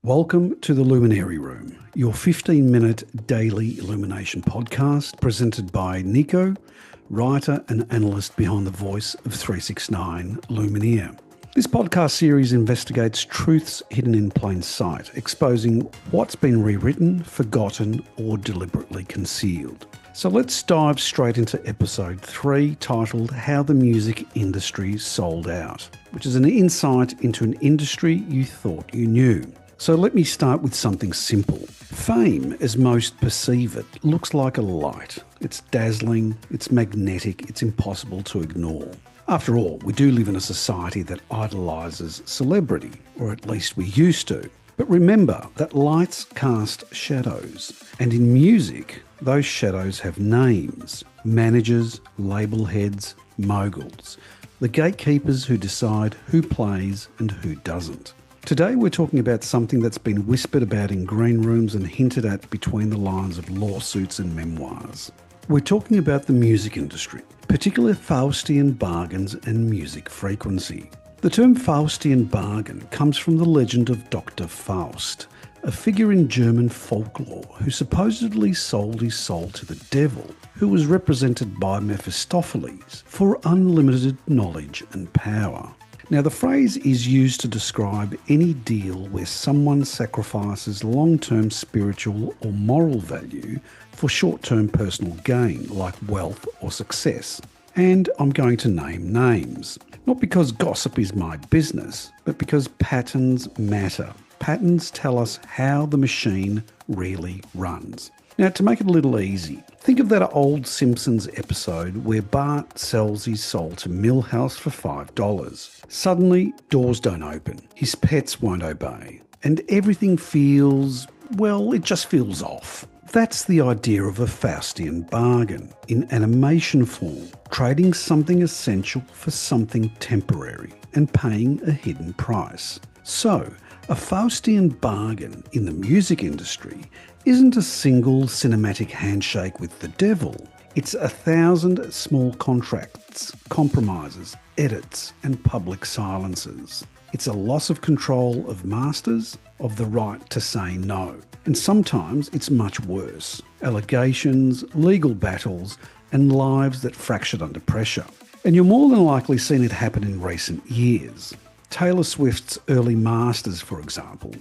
Welcome to the Luminary Room, your 15-minute daily illumination podcast presented by Nico, writer and analyst behind the voice of 369 Lumineer. This podcast series investigates truths hidden in plain sight, exposing what's been rewritten, forgotten, or deliberately concealed. So let's dive straight into episode 3, titled How the Music Industry Sold Out, which is an insight into an industry you thought you knew. So let me start with something simple. Fame, as most perceive it, looks like a light. It's dazzling, it's magnetic, it's impossible to ignore. After all, we do live in a society that idolises celebrity, or at least we used to. But remember that lights cast shadows, and in music, those shadows have names: managers, label heads, moguls, the gatekeepers who decide who plays and who doesn't. Today we're talking about something that's been whispered about in green rooms and hinted at between the lines of lawsuits and memoirs. We're talking about the music industry, particularly Faustian bargains and music frequency. The term Faustian bargain comes from the legend of Dr. Faust, a figure in German folklore who supposedly sold his soul to the devil, who was represented by Mephistopheles, for unlimited knowledge and power. Now, the phrase is used to describe any deal where someone sacrifices long-term spiritual or moral value for short-term personal gain, like wealth or success. And I'm going to name names. Not because gossip is my business, but because patterns matter. Patterns tell us how the machine really runs. Now, to make it a little easy, think of that old Simpsons episode where Bart sells his soul to Milhouse for $5. Suddenly, doors don't open, his pets won't obey, and everything feels, well, it just feels off. That's the idea of a Faustian bargain, in animation form, trading something essential for something temporary and paying a hidden price. So, a Faustian bargain in the music industry isn't a single cinematic handshake with the devil. It's 1,000 small contracts, compromises, edits, and public silences. It's a loss of control of masters, of the right to say no. And sometimes it's much worse. Allegations, legal battles, and lives that fractured under pressure. And you're more than likely seen it happen in recent years. Taylor Swift's early masters, for example,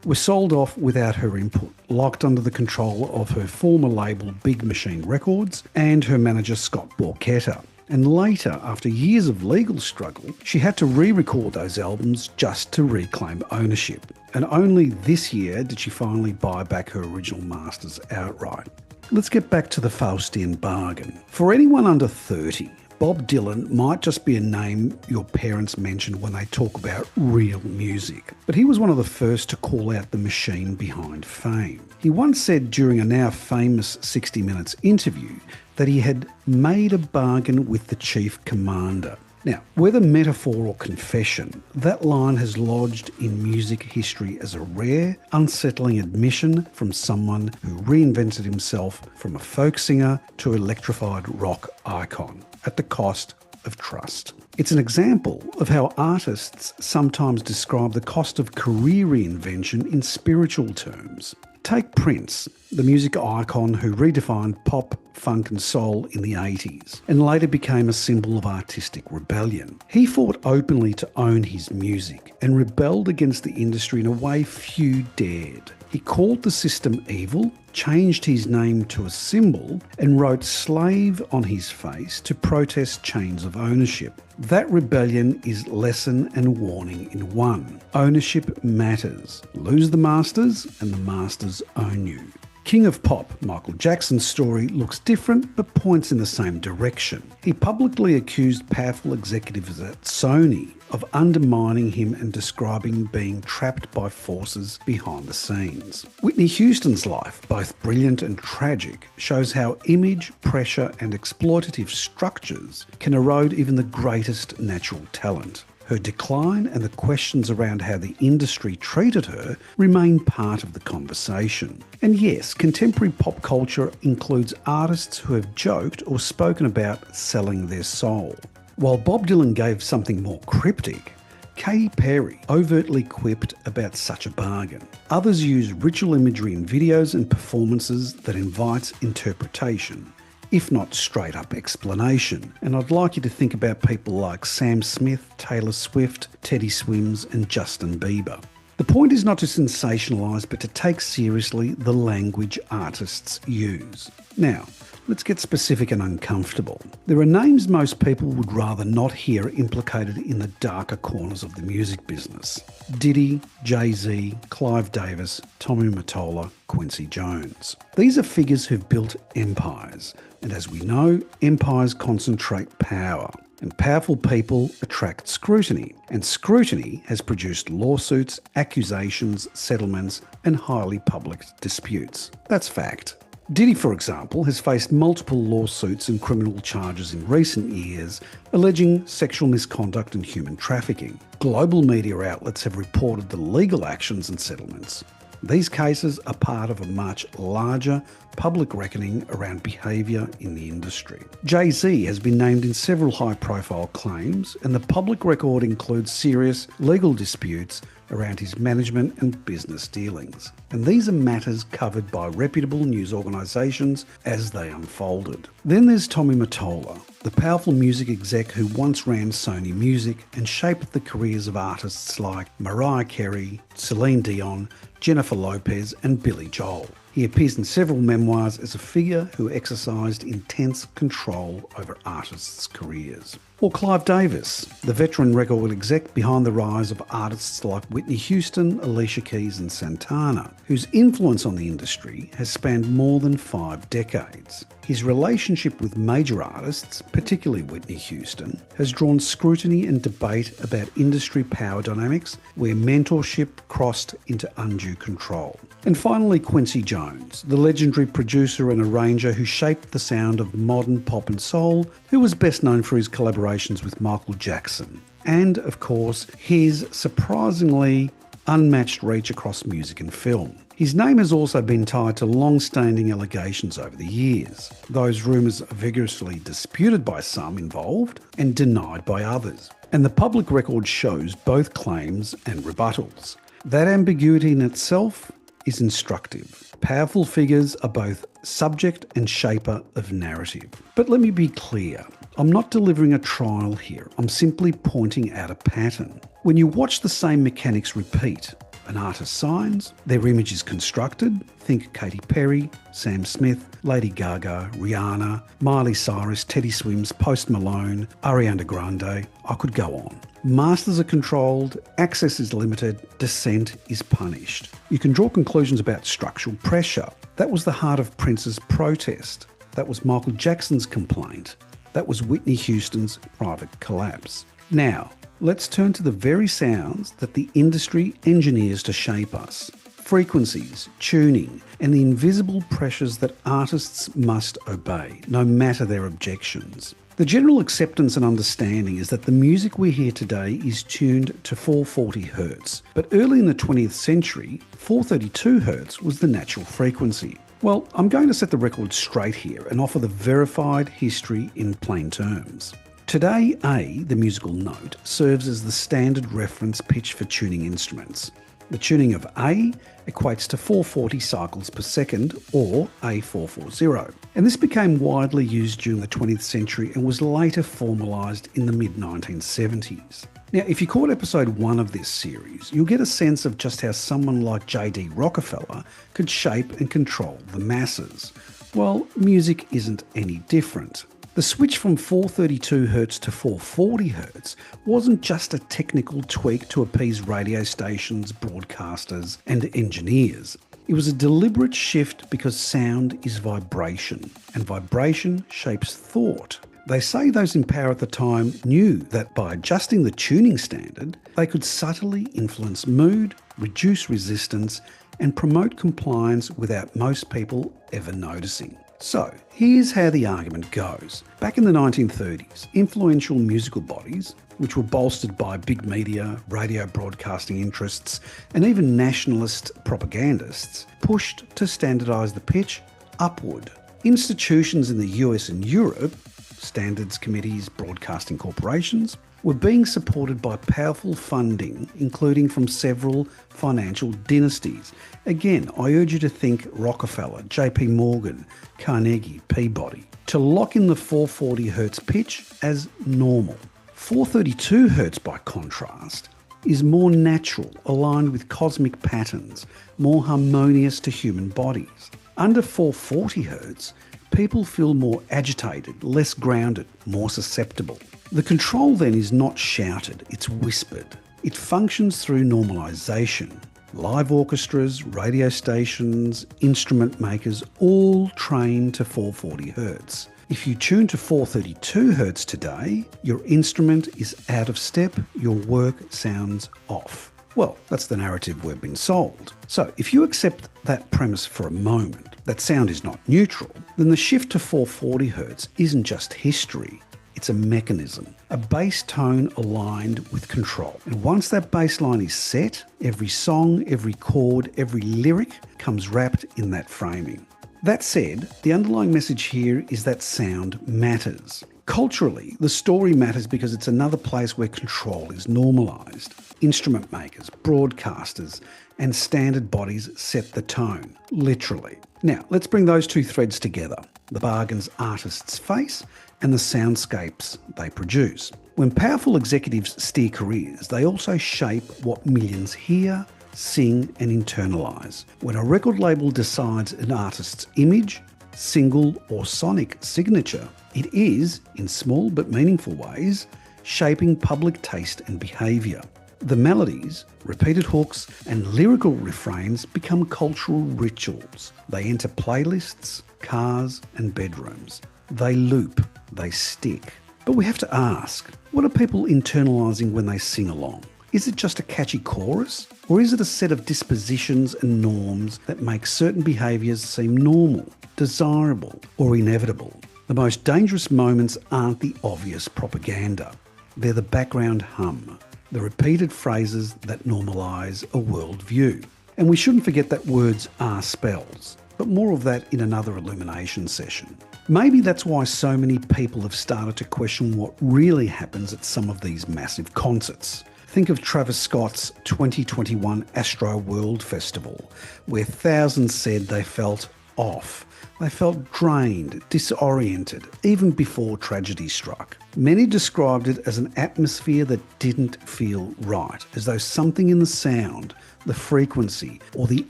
were sold off without her input, locked under the control of her former label Big Machine Records and her manager Scott Borchetta. And later, after years of legal struggle, she had to re-record those albums just to reclaim ownership. And only this year did she finally buy back her original masters outright. Let's get back to the Faustian bargain. For anyone under 30, Bob Dylan might just be a name your parents mention when they talk about real music. But he was one of the first to call out the machine behind fame. He once said during a now famous 60 Minutes interview that he had made a bargain with the chief commander. Now, whether metaphor or confession, that line has lodged in music history as a rare, unsettling admission from someone who reinvented himself from a folk singer to electrified rock icon at the cost of trust. It's an example of how artists sometimes describe the cost of career reinvention in spiritual terms. Take Prince, the music icon who redefined pop, funk and soul in the 80s and later became a symbol of artistic rebellion. He fought openly to own his music and rebelled against the industry in a way few dared. He called the system evil, changed his name to a symbol, and wrote slave on his face to protest chains of ownership. That rebellion is lesson and warning in one. Ownership matters. Lose the masters and the masters own you. King of Pop, Michael Jackson's story looks different but points in the same direction. He publicly accused powerful executives at Sony of undermining him and describing being trapped by forces behind the scenes. Whitney Houston's life, both brilliant and tragic, shows how image, pressure and exploitative structures can erode even the greatest natural talent. Her decline and the questions around how the industry treated her remain part of the conversation. And yes, contemporary pop culture includes artists who have joked or spoken about selling their soul. While Bob Dylan gave something more cryptic, Katy Perry overtly quipped about such a bargain. Others use ritual imagery in videos and performances that invites interpretation, if not straight up explanation. And I'd like you to think about people like Sam Smith, Taylor Swift, Teddy Swims and Justin Bieber. The point is not to sensationalise, but to take seriously the language artists use. Now, let's get specific and uncomfortable. There are names most people would rather not hear implicated in the darker corners of the music business. Diddy, Jay-Z, Clive Davis, Tommy Mottola, Quincy Jones. These are figures who've built empires. And as we know, empires concentrate power. And powerful people attract scrutiny. And scrutiny has produced lawsuits, accusations, settlements, and highly public disputes. That's fact. Diddy, for example, has faced multiple lawsuits and criminal charges in recent years, alleging sexual misconduct and human trafficking. Global media outlets have reported the legal actions and settlements. These cases are part of a much larger public reckoning around behaviour in the industry. Jay-Z has been named in several high-profile claims, and the public record includes serious legal disputes around his management and business dealings. And these are matters covered by reputable news organisations as they unfolded. Then there's Tommy Mottola, the powerful music exec who once ran Sony Music and shaped the careers of artists like Mariah Carey, Celine Dion, Jennifer Lopez and Billy Joel. He appears in several memoirs as a figure who exercised intense control over artists' careers. Or Clive Davis, the veteran record exec behind the rise of artists like Whitney Houston, Alicia Keys and Santana, whose influence on the industry has spanned more than 5 decades. His relationship with major artists, particularly Whitney Houston, has drawn scrutiny and debate about industry power dynamics where mentorship crossed into undue control. And finally, Quincy Jones, the legendary producer and arranger who shaped the sound of modern pop and soul, who was best known for his collaborations with Michael Jackson. And, of course, his surprisingly unmatched reach across music and film. His name has also been tied to long-standing allegations over the years. Those rumours are vigorously disputed by some involved and denied by others. And the public record shows both claims and rebuttals. That ambiguity in itself is instructive. Powerful figures are both subject and shaper of narrative. But let me be clear, I'm not delivering a trial here. I'm simply pointing out a pattern. When you watch the same mechanics repeat, an artist signs, their image is constructed, think Katy Perry, Sam Smith, Lady Gaga, Rihanna, Miley Cyrus, Teddy Swims, Post Malone, Ariana Grande, I could go on. Masters are controlled, access is limited, dissent is punished. You can draw conclusions about structural pressure. That was the heart of Prince's protest. That was Michael Jackson's complaint. That was Whitney Houston's private collapse. Now, let's turn to the very sounds that the industry engineers to shape us. Frequencies, tuning, and the invisible pressures that artists must obey, no matter their objections. The general acceptance and understanding is that the music we hear today is tuned to 440 Hz, but early in the 20th century, 432 Hz was the natural frequency. Well, I'm going to set the record straight here and offer the verified history in plain terms. Today, A, the musical note, serves as the standard reference pitch for tuning instruments. The tuning of A equates to 440 cycles per second, or A440. And this became widely used during the 20th century and was later formalised in the mid-1970s. Now, if you caught episode 1 of this series, you'll get a sense of just how someone like J.D. Rockefeller could shape and control the masses. Well, music isn't any different. The switch from 432 Hz to 440 Hz wasn't just a technical tweak to appease radio stations, broadcasters, and engineers. It was a deliberate shift because sound is vibration, and vibration shapes thought. They say those in power at the time knew that by adjusting the tuning standard, they could subtly influence mood, reduce resistance, and promote compliance without most people ever noticing. So, here's how the argument goes. Back in the 1930s, influential musical bodies, which were bolstered by big media, radio broadcasting interests, and even nationalist propagandists, pushed to standardise the pitch upward. Institutions in the US and Europe, standards committees, broadcasting corporations, were being supported by powerful funding, including from several financial dynasties. Again, I urge you to think Rockefeller, JP Morgan, Carnegie, Peabody, to lock in the 440 Hz pitch as normal. 432 Hz, by contrast, is more natural, aligned with cosmic patterns, more harmonious to human bodies. Under 440 Hz, people feel more agitated, less grounded, more susceptible. The control then is not shouted, it's whispered. It functions through normalisation. Live orchestras, radio stations, instrument makers all train to 440 Hz. If you tune to 432 Hz today, your instrument is out of step, your work sounds off. Well, that's the narrative we've been sold. So if you accept that premise for a moment, that sound is not neutral, then the shift to 440 Hz isn't just history, it's a mechanism, a bass tone aligned with control. And once that bass line is set, every song, every chord, every lyric comes wrapped in that framing. That said, the underlying message here is that sound matters. Culturally, the story matters because it's another place where control is normalised. Instrument makers, broadcasters, and standard bodies set the tone, literally. Now, let's bring those two threads together, the bargains artists face and the soundscapes they produce. When powerful executives steer careers, they also shape what millions hear, sing and internalise. When a record label decides an artist's image, single or sonic signature, it is, in small but meaningful ways, shaping public taste and behaviour. The melodies, repeated hooks and lyrical refrains become cultural rituals. They enter playlists, cars and bedrooms. They loop, they stick. But we have to ask, what are people internalising when they sing along? Is it just a catchy chorus? Or is it a set of dispositions and norms that make certain behaviours seem normal, desirable or inevitable? The most dangerous moments aren't the obvious propaganda. They're the background hum, the repeated phrases that normalise a worldview. And we shouldn't forget that words are spells, but more of that in another illumination session. Maybe that's why so many people have started to question what really happens at some of these massive concerts. Think of Travis Scott's 2021 Astro World Festival, where thousands said they felt off. They felt drained, disoriented, even before tragedy struck. Many described it as an atmosphere that didn't feel right, as though something in the sound, the frequency, or the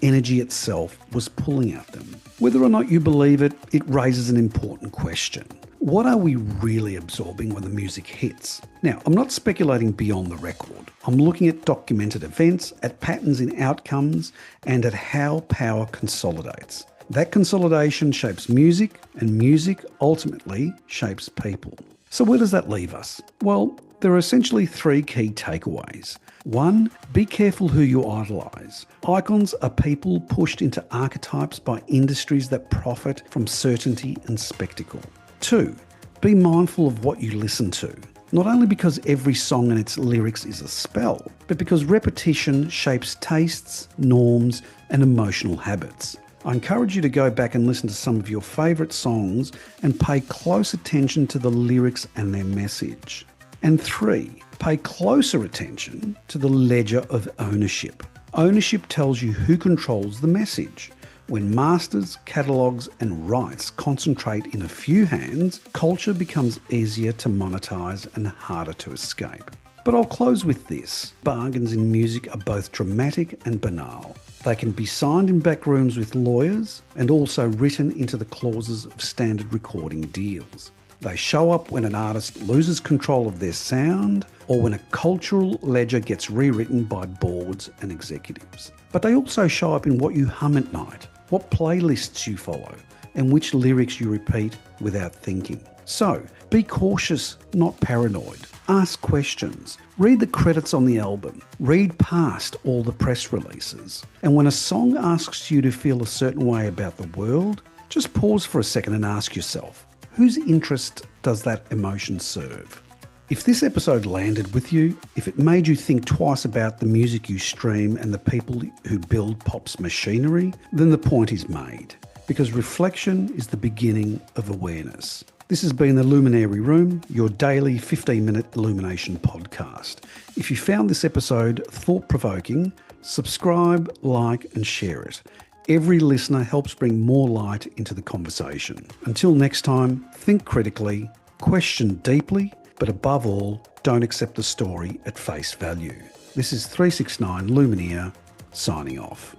energy itself was pulling at them. Whether or not you believe it, it raises an important question. What are we really absorbing when the music hits? Now, I'm not speculating beyond the record. I'm looking at documented events, at patterns in outcomes, and at how power consolidates. That consolidation shapes music, and music ultimately shapes people. So where does that leave us? Well, there are essentially three key takeaways. 1. Be careful who you idolise. Icons are people pushed into archetypes by industries that profit from certainty and spectacle. 2. Be mindful of what you listen to. Not only because every song and its lyrics is a spell, but because repetition shapes tastes, norms, and emotional habits. I encourage you to go back and listen to some of your favourite songs and pay close attention to the lyrics and their message. And 3, pay closer attention to the ledger of ownership. Ownership tells you who controls the message. When masters, catalogues and rights concentrate in a few hands, culture becomes easier to monetize and harder to escape. But I'll close with this. Bargains in music are both dramatic and banal. They can be signed in back rooms with lawyers and also written into the clauses of standard recording deals. They show up when an artist loses control of their sound or when a cultural ledger gets rewritten by boards and executives. But they also show up in what you hum at night, what playlists you follow, and which lyrics you repeat without thinking. So, be cautious, not paranoid. Ask questions. Read the credits on the album. Read past all the press releases. And when a song asks you to feel a certain way about the world, just pause for a second and ask yourself, whose interest does that emotion serve? If this episode landed with you, if it made you think twice about the music you stream and the people who build pop's machinery, then the point is made. Because reflection is the beginning of awareness. This has been the Luminary Room, your daily 15-minute illumination podcast. If you found this episode thought-provoking, subscribe, like, and share it. Every listener helps bring more light into the conversation. Until next time, think critically, question deeply, but above all, don't accept the story at face value. This is 369 Luminaire signing off.